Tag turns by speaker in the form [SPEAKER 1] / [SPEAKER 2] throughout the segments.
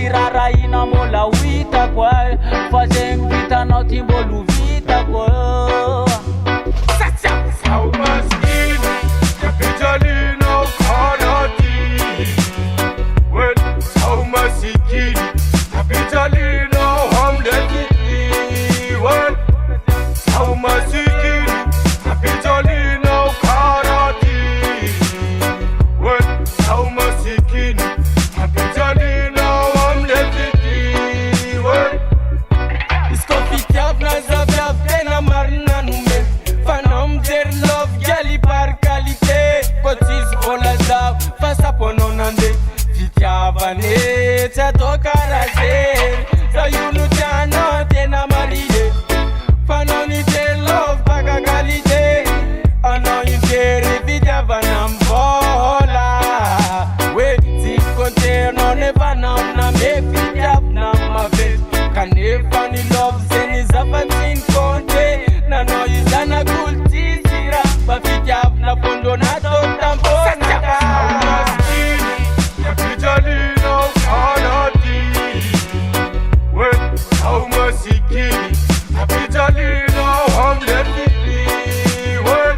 [SPEAKER 1] Tiraraina mola wita kwa fazem vita na timbolu vita kwa
[SPEAKER 2] Sau maskini Kapitalino kanati When sau masikini Kapitalino hamletiti When sau masikini Kapitalino kanati When sau masikini Kapitalino hamletiti When
[SPEAKER 1] Iskofitiav na zaviav tena marina nume Fanom der love gali par qualité Kotis rola zav fasa pononande Fitiavane tsato karazer Sa yunu tano tena maride Fanoni der love paga qualité Ano yukere fitiavanam vola We si konter non e vanam na me fitiav na ma vet Kanefa ni love zeni zapatin konte Na no izana kulti sira Bafitiav na pondo na totambo
[SPEAKER 2] Sau maskini Kapitalino kanati When sau masikini Kapitalino hamletiti When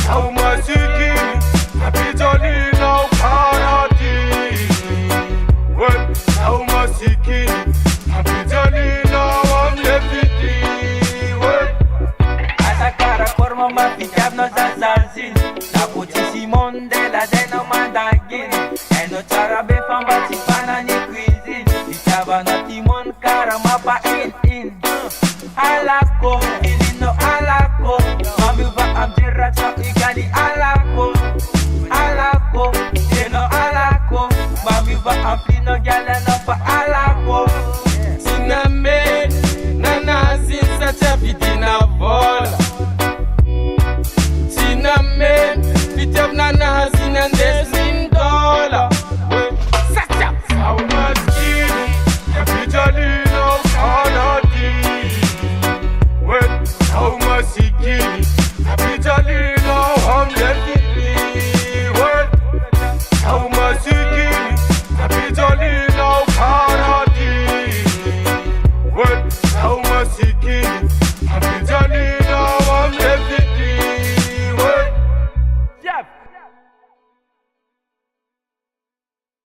[SPEAKER 2] sau masikini Kapitalino kanati When sau masikini Kapitalino hamletiti When
[SPEAKER 1] Atakara forma mafitiav no zazazin Na puti Simon de la deno mandagin Eno charabe famba tipana ni cuisine Itaba na timon kara mapa in Alako, ilino alako Mami va amjira sa igali alako Alako, eno alako Mami va amplino gyala no pa alako Siname, nana sinsa chapiti na vola Siname, fitiav nana sinandes in dollar
[SPEAKER 2] Sau maskini Kapitalino kanati When sau masikini